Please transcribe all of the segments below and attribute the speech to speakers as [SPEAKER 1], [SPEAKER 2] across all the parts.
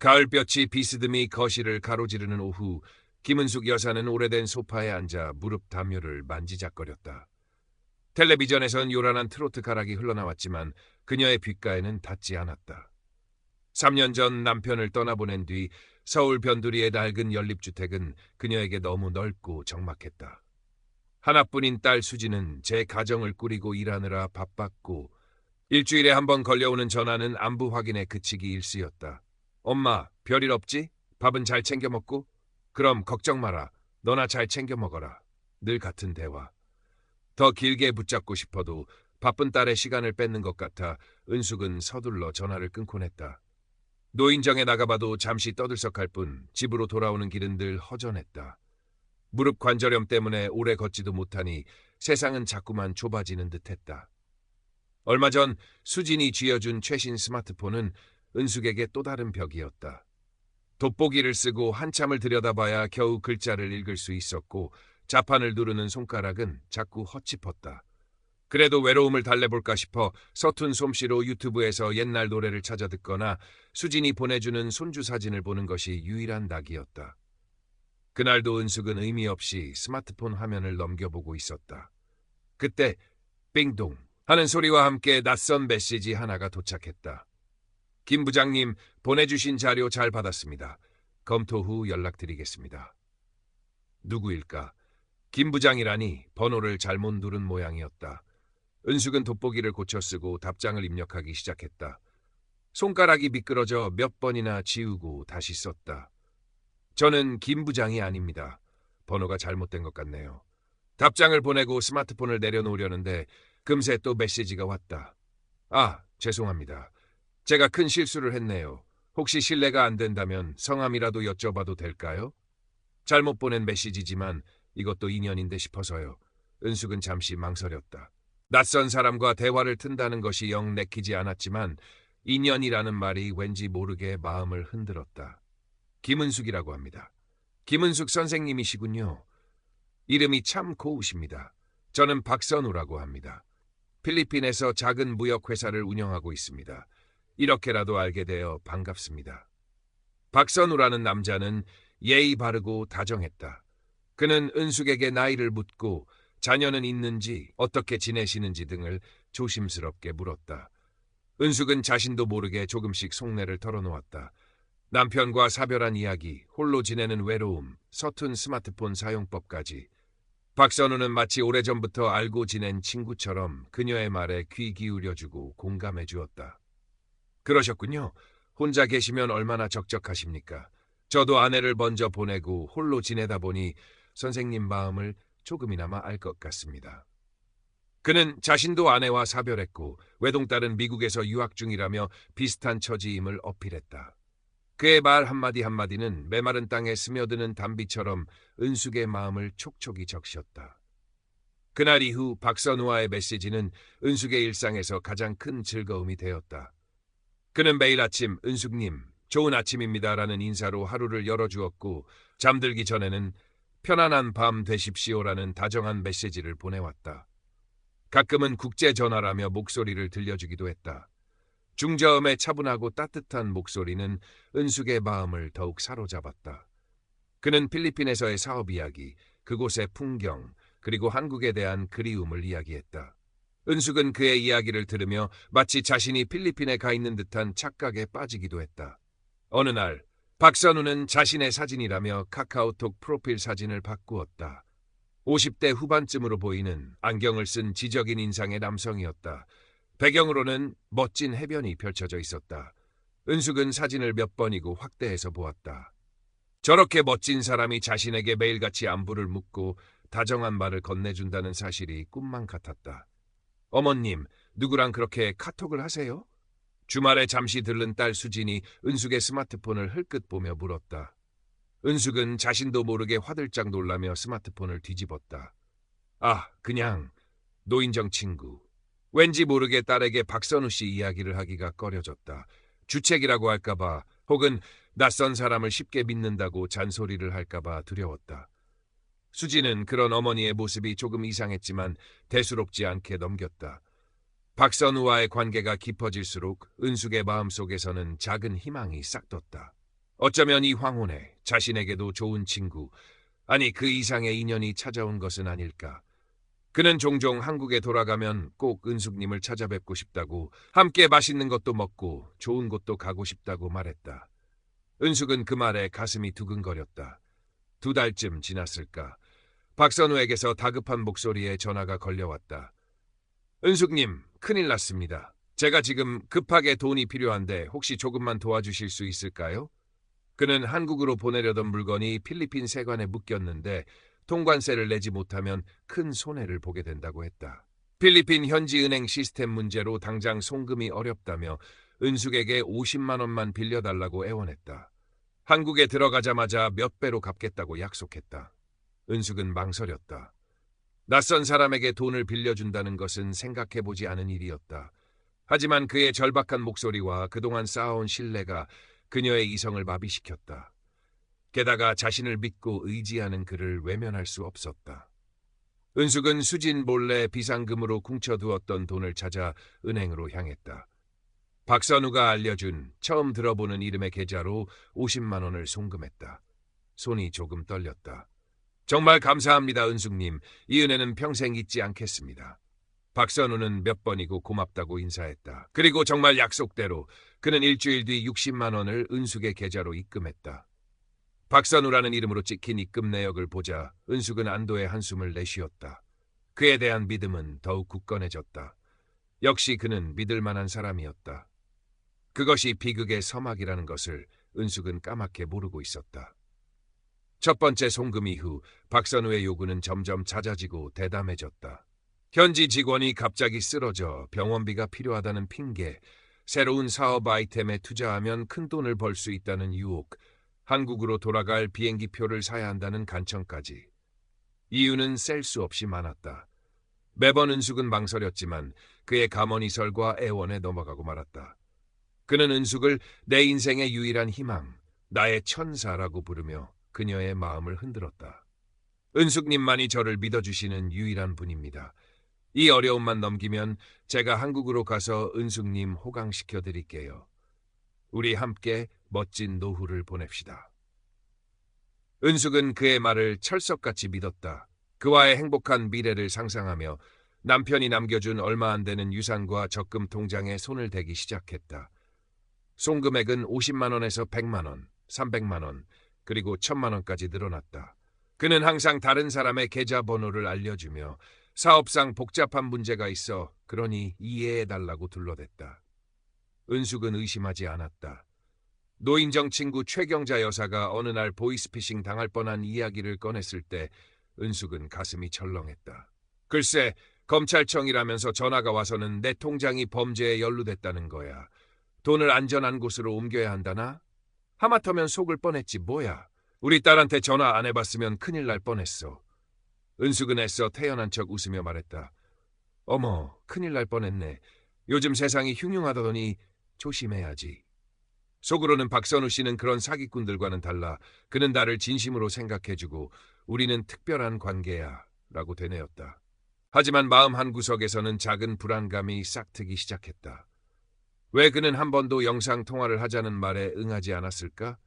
[SPEAKER 1] 가을볕이 비스듬히 거실을 가로지르는 오후, 김은숙 여사는 오래된 소파에 앉아 무릎 담요를 만지작거렸다. 텔레비전에선 요란한 트로트 가락이 흘러나왔지만 그녀의 귓가에는 닿지 않았다. 3년 전 남편을 떠나보낸 뒤 서울 변두리의 낡은 연립주택은 그녀에게 너무 넓고 적막했다. 하나뿐인 딸 수지는 제 가정을 꾸리고 일하느라 바빴고 일주일에 한 번 걸려오는 전화는 안부 확인에 그치기 일쑤였다. 엄마, 별일 없지? 밥은 잘 챙겨 먹고? 그럼 걱정 마라. 너나 잘 챙겨 먹어라. 늘 같은 대화. 더 길게 붙잡고 싶어도 바쁜 딸의 시간을 뺏는 것 같아 은숙은 서둘러 전화를 끊곤 했다. 노인정에 나가봐도 잠시 떠들썩할 뿐 집으로 돌아오는 길은 늘 허전했다. 무릎 관절염 때문에 오래 걷지도 못하니 세상은 자꾸만 좁아지는 듯했다. 얼마 전 수진이 쥐어준 최신 스마트폰은 은숙에게 또 다른 벽이었다. 돋보기를 쓰고 한참을 들여다봐야 겨우 글자를 읽을 수 있었고 자판을 누르는 손가락은 자꾸 헛짚었다. 그래도 외로움을 달래볼까 싶어 서툰 솜씨로 유튜브에서 옛날 노래를 찾아 듣거나 수진이 보내주는 손주 사진을 보는 것이 유일한 낙이었다. 그날도 은숙은 의미 없이 스마트폰 화면을 넘겨보고 있었다. 그때 빙동 하는 소리와 함께 낯선 메시지 하나가 도착했다. 김 부장님, 보내주신 자료 잘 받았습니다. 검토 후 연락드리겠습니다. 누구일까? 김 부장이라니 번호를 잘못 누른 모양이었다. 은숙은 돋보기를 고쳐 쓰고 답장을 입력하기 시작했다. 손가락이 미끄러져 몇 번이나 지우고 다시 썼다. 저는 김 부장이 아닙니다. 번호가 잘못된 것 같네요. 답장을 보내고 스마트폰을 내려놓으려는데 금세 또 메시지가 왔다. 아, 죄송합니다. 제가 큰 실수를 했네요. 혹시 실례가 안 된다면 성함이라도 여쭤봐도 될까요? 잘못 보낸 메시지지만 이것도 인연인데 싶어서요. 은숙은 잠시 망설였다. 낯선 사람과 대화를 튼다는 것이 영 내키지 않았지만 인연이라는 말이 왠지 모르게 마음을 흔들었다. 김은숙이라고 합니다. 김은숙 선생님이시군요. 이름이 참 고우십니다. 저는 박선우라고 합니다. 필리핀에서 작은 무역회사를 운영하고 있습니다. 이렇게라도 알게 되어 반갑습니다. 박선우라는 남자는 예의 바르고 다정했다. 그는 은숙에게 나이를 묻고 자녀는 있는지 어떻게 지내시는지 등을 조심스럽게 물었다. 은숙은 자신도 모르게 조금씩 속내를 털어놓았다. 남편과 사별한 이야기, 홀로 지내는 외로움, 서툰 스마트폰 사용법까지. 박선우는 마치 오래전부터 알고 지낸 친구처럼 그녀의 말에 귀 기울여주고 공감해 주었다. 그러셨군요. 혼자 계시면 얼마나 적적하십니까? 저도 아내를 먼저 보내고 홀로 지내다 보니 선생님 마음을 조금이나마 알 것 같습니다. 그는 자신도 아내와 사별했고 외동딸은 미국에서 유학 중이라며 비슷한 처지임을 어필했다. 그의 말 한마디 한마디는 메마른 땅에 스며드는 단비처럼 은숙의 마음을 촉촉이 적셨다. 그날 이후 박선우와의 메시지는 은숙의 일상에서 가장 큰 즐거움이 되었다. 그는 매일 아침 은숙님, 좋은 아침입니다라는 인사로 하루를 열어주었고 잠들기 전에는 편안한 밤 되십시오라는 다정한 메시지를 보내왔다. 가끔은 국제전화라며 목소리를 들려주기도 했다. 중저음의 차분하고 따뜻한 목소리는 은숙의 마음을 더욱 사로잡았다. 그는 필리핀에서의 사업 이야기, 그곳의 풍경, 그리고 한국에 대한 그리움을 이야기했다. 은숙은 그의 이야기를 들으며 마치 자신이 필리핀에 가 있는 듯한 착각에 빠지기도 했다. 어느 날 박선우는 자신의 사진이라며 카카오톡 프로필 사진을 바꾸었다. 50대 후반쯤으로 보이는 안경을 쓴 지적인 인상의 남성이었다. 배경으로는 멋진 해변이 펼쳐져 있었다. 은숙은 사진을 몇 번이고 확대해서 보았다. 저렇게 멋진 사람이 자신에게 매일같이 안부를 묻고 다정한 말을 건네준다는 사실이 꿈만 같았다. 어머님, 누구랑 그렇게 카톡을 하세요? 주말에 잠시 들른 딸 수진이 은숙의 스마트폰을 흘끗 보며 물었다. 은숙은 자신도 모르게 화들짝 놀라며 스마트폰을 뒤집었다. 아, 그냥 노인정 친구. 왠지 모르게 딸에게 박선우 씨 이야기를 하기가 꺼려졌다. 주책이라고 할까봐 혹은 낯선 사람을 쉽게 믿는다고 잔소리를 할까봐 두려웠다. 수지는 그런 어머니의 모습이 조금 이상했지만 대수롭지 않게 넘겼다. 박선우와의 관계가 깊어질수록 은숙의 마음속에서는 작은 희망이 싹 돋다. 어쩌면 이 황혼에 자신에게도 좋은 친구, 아니 그 이상의 인연이 찾아온 것은 아닐까. 그는 종종 한국에 돌아가면 꼭 은숙님을 찾아뵙고 싶다고, 함께 맛있는 것도 먹고 좋은 곳도 가고 싶다고 말했다. 은숙은 그 말에 가슴이 두근거렸다. 2달쯤 지났을까. 박선우에게서 다급한 목소리에 전화가 걸려왔다. 은숙님, 큰일 났습니다. 제가 지금 급하게 돈이 필요한데 혹시 조금만 도와주실 수 있을까요? 그는 한국으로 보내려던 물건이 필리핀 세관에 묶였는데 통관세를 내지 못하면 큰 손해를 보게 된다고 했다. 필리핀 현지 은행 시스템 문제로 당장 송금이 어렵다며 은숙에게 50만 원만 빌려달라고 애원했다. 한국에 들어가자마자 몇 배로 갚겠다고 약속했다. 은숙은 망설였다. 낯선 사람에게 돈을 빌려준다는 것은 생각해보지 않은 일이었다. 하지만 그의 절박한 목소리와 그동안 쌓아온 신뢰가 그녀의 이성을 마비시켰다. 게다가 자신을 믿고 의지하는 그를 외면할 수 없었다. 은숙은 수진 몰래 비상금으로 궁쳐두었던 돈을 찾아 은행으로 향했다. 박선우가 알려준 처음 들어보는 이름의 계좌로 50만 원을 송금했다. 손이 조금 떨렸다. 정말 감사합니다, 은숙님. 이 은혜는 평생 잊지 않겠습니다. 박선우는 몇 번이고 고맙다고 인사했다. 그리고 정말 약속대로 그는 일주일 뒤 60만 원을 은숙의 계좌로 입금했다. 박선우라는 이름으로 찍힌 입금 내역을 보자 은숙은 안도의 한숨을 내쉬었다. 그에 대한 믿음은 더욱 굳건해졌다. 역시 그는 믿을 만한 사람이었다. 그것이 비극의 서막이라는 것을 은숙은 까맣게 모르고 있었다. 첫 번째 송금 이후 박선우의 요구는 점점 잦아지고 대담해졌다. 현지 직원이 갑자기 쓰러져 병원비가 필요하다는 핑계, 새로운 사업 아이템에 투자하면 큰 돈을 벌 수 있다는 유혹, 한국으로 돌아갈 비행기표를 사야 한다는 간청까지. 이유는 셀 수 없이 많았다. 매번 은숙은 망설였지만 그의 감언이설과 애원에 넘어가고 말았다. 그는 은숙을 내 인생의 유일한 희망, 나의 천사라고 부르며 그녀의 마음을 흔들었다. 은숙님만이 저를 믿어주시는 유일한 분입니다. 이 어려움만 넘기면 제가 한국으로 가서 은숙님 호강시켜 드릴게요. 우리 함께 멋진 노후를 보냅시다. 은숙은 그의 말을 철석같이 믿었다. 그와의 행복한 미래를 상상하며 남편이 남겨준 얼마 안 되는 유산과 적금 통장에 손을 대기 시작했다. 송금액은 50만 원에서 100만 원, 300만 원, 그리고 1000만 원까지 늘어났다. 그는 항상 다른 사람의 계좌번호를 알려주며 사업상 복잡한 문제가 있어 그러니 이해해달라고 둘러댔다. 은숙은 의심하지 않았다. 노인정 친구 최경자 여사가 어느 날 보이스피싱 당할 뻔한 이야기를 꺼냈을 때 은숙은 가슴이 철렁했다. 글쎄, 검찰청이라면서 전화가 와서는 내 통장이 범죄에 연루됐다는 거야. 돈을 안전한 곳으로 옮겨야 한다나? 하마터면 속을 뻔했지 뭐야. 우리 딸한테 전화 안 해봤으면 큰일 날 뻔했어. 은숙은 애써 태연한 척 웃으며 말했다. 어머, 큰일 날 뻔했네. 요즘 세상이 흉흉하다더니 조심해야지. 속으로는 박선우 씨는 그런 사기꾼들과는 달라. 그는 나를 진심으로 생각해주고 우리는 특별한 관계야 라고 되뇌었다. 하지만 마음 한구석에서는 작은 불안감이 싹트기 시작했다. 왜 그는 한 번도 영상통화를 하자는 말에 응하지 않았을까?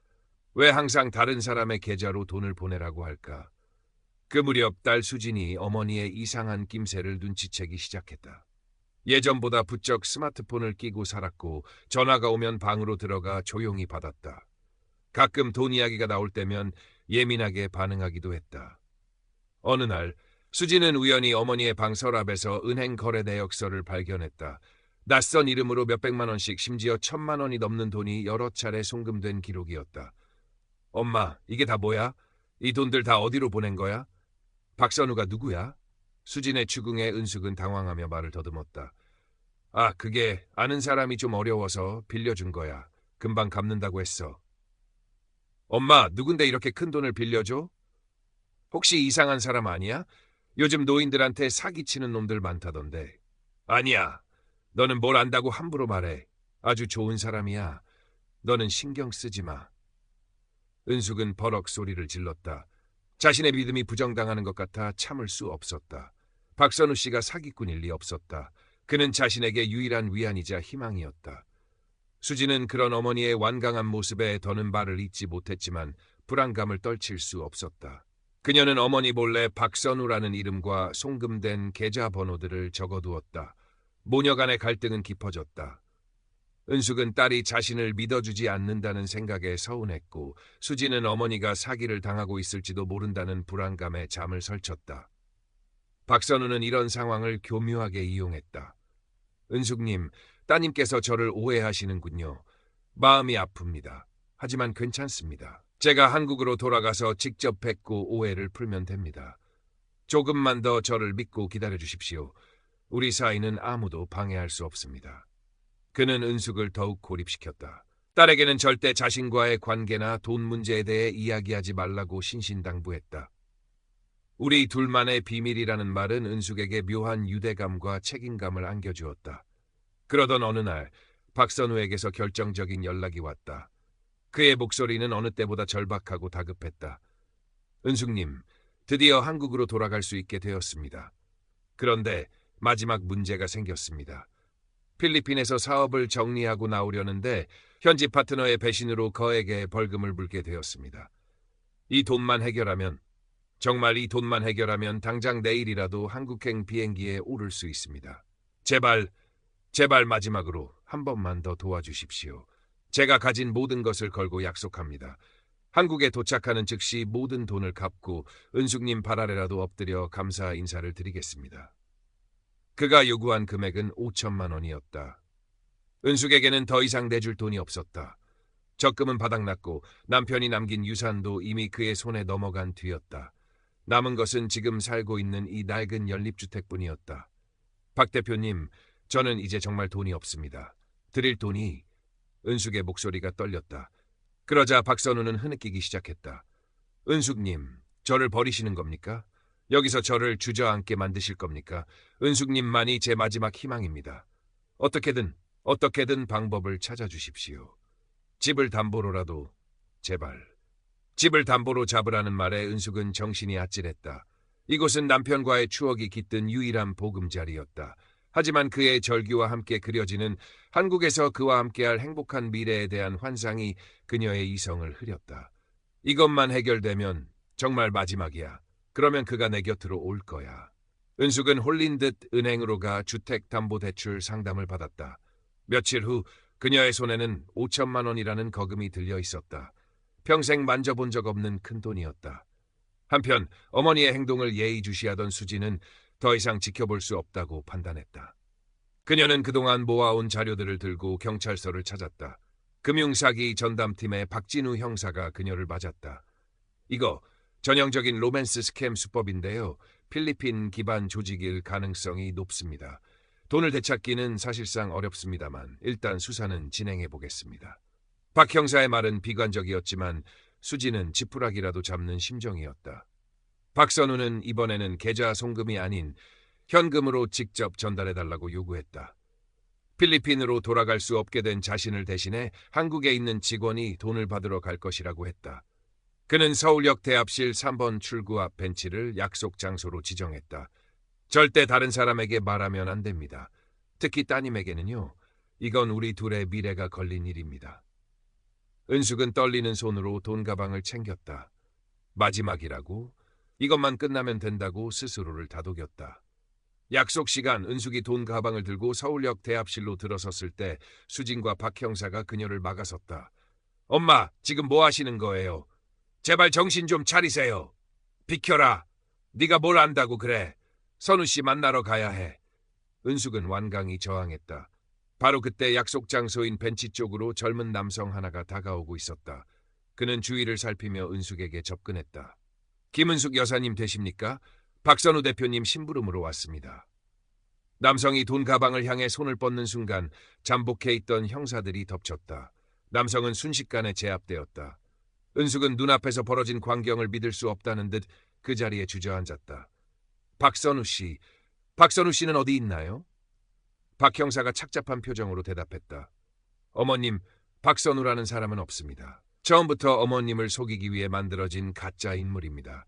[SPEAKER 1] 왜 항상 다른 사람의 계좌로 돈을 보내라고 할까? 그 무렵 딸 수진이 어머니의 이상한 낌새를 눈치채기 시작했다. 예전보다 부쩍 스마트폰을 끼고 살았고 전화가 오면 방으로 들어가 조용히 받았다. 가끔 돈 이야기가 나올 때면 예민하게 반응하기도 했다. 어느 날 수진은 우연히 어머니의 방 서랍에서 은행 거래 내역서를 발견했다. 낯선 이름으로 몇백만 원씩 심지어 1000만 원이 넘는 돈이 여러 차례 송금된 기록이었다. 엄마, 이게 다 뭐야? 이 돈들 다 어디로 보낸 거야? 박선우가 누구야? 수진의 추궁에 은숙은 당황하며 말을 더듬었다. 아, 그게 아는 사람이 좀 어려워서 빌려준 거야. 금방 갚는다고 했어. 엄마, 누군데 이렇게 큰 돈을 빌려줘? 혹시 이상한 사람 아니야? 요즘 노인들한테 사기치는 놈들 많다던데. 아니야. 너는 뭘 안다고 함부로 말해. 아주 좋은 사람이야. 너는 신경 쓰지 마. 은숙은 버럭 소리를 질렀다. 자신의 믿음이 부정당하는 것 같아 참을 수 없었다. 박선우 씨가 사기꾼일 리 없었다. 그는 자신에게 유일한 위안이자 희망이었다. 수지는 그런 어머니의 완강한 모습에 더는 말을 잇지 못했지만 불안감을 떨칠 수 없었다. 그녀는 어머니 몰래 박선우라는 이름과 송금된 계좌번호들을 적어두었다. 모녀 간의 갈등은 깊어졌다. 은숙은 딸이 자신을 믿어주지 않는다는 생각에 서운했고 수지는 어머니가 사기를 당하고 있을지도 모른다는 불안감에 잠을 설쳤다. 박선우는 이런 상황을 교묘하게 이용했다. 은숙님, 따님께서 저를 오해하시는군요. 마음이 아픕니다. 하지만 괜찮습니다. 제가 한국으로 돌아가서 직접 뵙고 오해를 풀면 됩니다. 조금만 더 저를 믿고 기다려 주십시오. 우리 사이는 아무도 방해할 수 없습니다. 그는 은숙을 더욱 고립시켰다. 딸에게는 절대 자신과의 관계나 돈 문제에 대해 이야기하지 말라고 신신당부했다. 우리 둘만의 비밀이라는 말은 은숙에게 묘한 유대감과 책임감을 안겨주었다. 그러던 어느 날 박선우에게서 결정적인 연락이 왔다. 그의 목소리는 어느 때보다 절박하고 다급했다. 은숙님, 드디어 한국으로 돌아갈 수 있게 되었습니다. 그런데 마지막 문제가 생겼습니다. 필리핀에서 사업을 정리하고 나오려는데 현지 파트너의 배신으로 거액의 벌금을 물게 되었습니다. 이 돈만 해결하면, 정말 이 돈만 해결하면 당장 내일이라도 한국행 비행기에 오를 수 있습니다. 제발 마지막으로 한 번만 더 도와주십시오. 제가 가진 모든 것을 걸고 약속합니다. 한국에 도착하는 즉시 모든 돈을 갚고 은숙님 발 아래라도 엎드려 감사 인사를 드리겠습니다. 그가 요구한 금액은 5천만 원이었다. 은숙에게는 더 이상 내줄 돈이 없었다. 적금은 바닥났고 남편이 남긴 유산도 이미 그의 손에 넘어간 뒤였다. 남은 것은 지금 살고 있는 이 낡은 연립주택뿐이었다. 박 대표님, 저는 이제 정말 돈이 없습니다. 드릴 돈이... 은숙의 목소리가 떨렸다. 그러자 박선우는 흐느끼기 시작했다. 은숙님, 저를 버리시는 겁니까? 여기서 저를 주저앉게 만드실 겁니까? 은숙님만이 제 마지막 희망입니다. 어떻게든 방법을 찾아주십시오. 집을 담보로라도, 제발. 집을 담보로 잡으라는 말에 은숙은 정신이 아찔했다. 이곳은 남편과의 추억이 깃든 유일한 보금자리였다. 하지만 그의 절규와 함께 그려지는 한국에서 그와 함께할 행복한 미래에 대한 환상이 그녀의 이성을 흐렸다. 이것만 해결되면 정말 마지막이야. 그러면 그가 내 곁으로 올 거야. 은숙은 홀린 듯 은행으로 가 주택담보대출 상담을 받았다. 며칠 후 그녀의 손에는 5천만 원이라는 거금이 들려 있었다. 평생 만져본 적 없는 큰 돈이었다. 한편 어머니의 행동을 예의주시하던 수지는 더 이상 지켜볼 수 없다고 판단했다. 그녀는 그동안 모아온 자료들을 들고 경찰서를 찾았다. 금융사기 전담팀의 박진우 형사가 그녀를 맞았다. 이거 전형적인 로맨스 스캠 수법인데요. 필리핀 기반 조직일 가능성이 높습니다. 돈을 되찾기는 사실상 어렵습니다만 일단 수사는 진행해 보겠습니다. 박 형사의 말은 비관적이었지만 수지는 지푸라기라도 잡는 심정이었다. 박선우는 이번에는 계좌 송금이 아닌 현금으로 직접 전달해달라고 요구했다. 필리핀으로 돌아갈 수 없게 된 자신을 대신해 한국에 있는 직원이 돈을 받으러 갈 것이라고 했다. 그는 서울역 대합실 3번 출구 앞 벤치를 약속 장소로 지정했다. 절대 다른 사람에게 말하면 안 됩니다. 특히 따님에게는요. 이건 우리 둘의 미래가 걸린 일입니다. 은숙은 떨리는 손으로 돈 가방을 챙겼다. 마지막이라고? 이것만 끝나면 된다고 스스로를 다독였다. 약속 시간 은숙이 돈 가방을 들고 서울역 대합실로 들어섰을 때 수진과 박 형사가 그녀를 막아섰다. 엄마, 지금 뭐 하시는 거예요? 제발 정신 좀 차리세요. 비켜라. 네가 뭘 안다고 그래. 선우 씨 만나러 가야 해. 은숙은 완강히 저항했다. 바로 그때 약속 장소인 벤치 쪽으로 젊은 남성 하나가 다가오고 있었다. 그는 주위를 살피며 은숙에게 접근했다. 김은숙 여사님 되십니까? 박선우 대표님 심부름으로 왔습니다. 남성이 돈 가방을 향해 손을 뻗는 순간 잠복해 있던 형사들이 덮쳤다. 남성은 순식간에 제압되었다. 은숙은 눈앞에서 벌어진 광경을 믿을 수 없다는 듯 그 자리에 주저앉았다. 박선우 씨는 어디 있나요? 박 형사가 착잡한 표정으로 대답했다. 어머님, 박선우라는 사람은 없습니다. 처음부터 어머님을 속이기 위해 만들어진 가짜 인물입니다.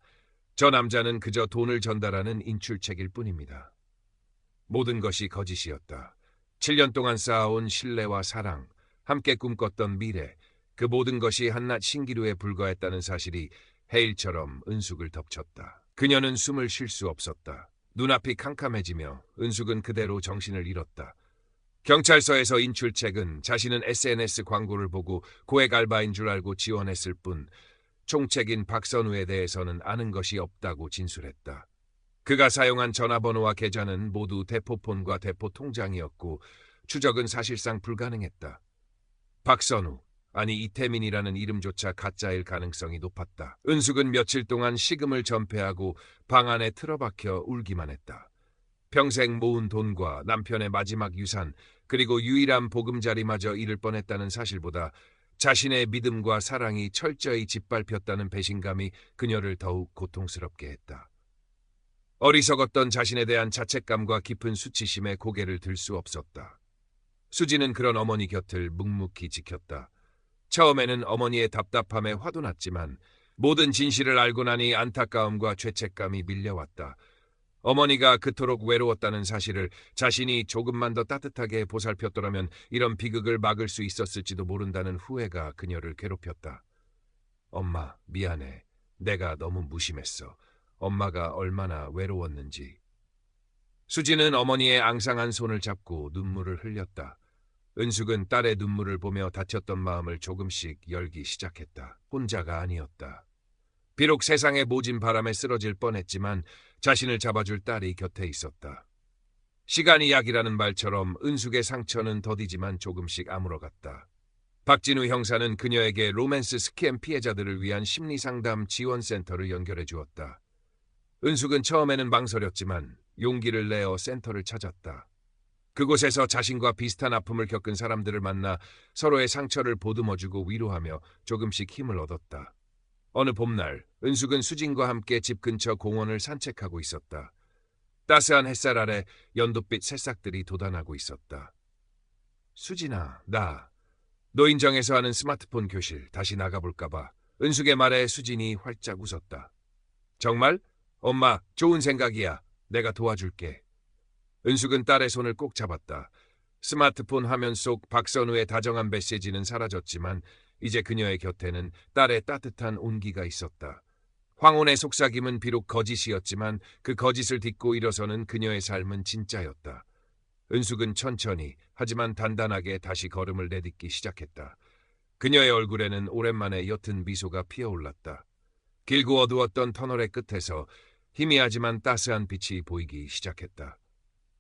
[SPEAKER 1] 저 남자는 그저 돈을 전달하는 인출책일 뿐입니다. 모든 것이 거짓이었다. 7년 동안 쌓아온 신뢰와 사랑, 함께 꿈꿨던 미래, 그 모든 것이 한낱 신기루에 불과했다는 사실이 해일처럼 은숙을 덮쳤다. 그녀는 숨을 쉴 수 없었다. 눈앞이 캄캄해지며 은숙은 그대로 정신을 잃었다. 경찰서에서 인출책은 자신은 SNS 광고를 보고 고액 알바인 줄 알고 지원했을 뿐 총책인 박선우에 대해서는 아는 것이 없다고 진술했다. 그가 사용한 전화번호와 계좌는 모두 대포폰과 대포통장이었고 추적은 사실상 불가능했다. 박선우, 아니 이태민이라는 이름조차 가짜일 가능성이 높았다. 은숙은 며칠 동안 식음을 전폐하고 방 안에 틀어박혀 울기만 했다. 평생 모은 돈과 남편의 마지막 유산, 그리고 유일한 보금자리마저 잃을 뻔했다는 사실보다 자신의 믿음과 사랑이 철저히 짓밟혔다는 배신감이 그녀를 더욱 고통스럽게 했다. 어리석었던 자신에 대한 자책감과 깊은 수치심에 고개를 들 수 없었다. 수지는 그런 어머니 곁을 묵묵히 지켰다. 처음에는 어머니의 답답함에 화도 났지만 모든 진실을 알고 나니 안타까움과 죄책감이 밀려왔다. 어머니가 그토록 외로웠다는 사실을 자신이 조금만 더 따뜻하게 보살폈더라면 이런 비극을 막을 수 있었을지도 모른다는 후회가 그녀를 괴롭혔다. 엄마, 미안해. 내가 너무 무심했어. 엄마가 얼마나 외로웠는지. 수지는 어머니의 앙상한 손을 잡고 눈물을 흘렸다. 은숙은 딸의 눈물을 보며 다쳤던 마음을 조금씩 열기 시작했다. 혼자가 아니었다. 비록 세상의 모진 바람에 쓰러질 뻔했지만 자신을 잡아줄 딸이 곁에 있었다. 시간이 약이라는 말처럼 은숙의 상처는 더디지만 조금씩 아물어갔다. 박진우 형사는 그녀에게 로맨스 스캠 피해자들을 위한 심리상담 지원센터를 연결해 주었다. 은숙은 처음에는 망설였지만 용기를 내어 센터를 찾았다. 그곳에서 자신과 비슷한 아픔을 겪은 사람들을 만나 서로의 상처를 보듬어주고 위로하며 조금씩 힘을 얻었다. 어느 봄날, 은숙은 수진과 함께 집 근처 공원을 산책하고 있었다. 따스한 햇살 아래 연두빛 새싹들이 돋아나고 있었다. 수진아, 나 노인정에서 하는 스마트폰 교실 다시 나가볼까 봐. 은숙의 말에 수진이 활짝 웃었다. 정말? 엄마, 좋은 생각이야. 내가 도와줄게. 은숙은 딸의 손을 꼭 잡았다. 스마트폰 화면 속 박선우의 다정한 메시지는 사라졌지만 이제 그녀의 곁에는 딸의 따뜻한 온기가 있었다. 황혼의 속삭임은 비록 거짓이었지만 그 거짓을 딛고 일어서는 그녀의 삶은 진짜였다. 은숙은 천천히 하지만 단단하게 다시 걸음을 내딛기 시작했다. 그녀의 얼굴에는 오랜만에 옅은 미소가 피어올랐다. 길고 어두웠던 터널의 끝에서 희미하지만 따스한 빛이 보이기 시작했다.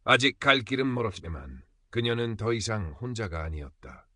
[SPEAKER 1] 아직 갈 길은 멀었지만 그녀는 더 이상 혼자가 아니었다.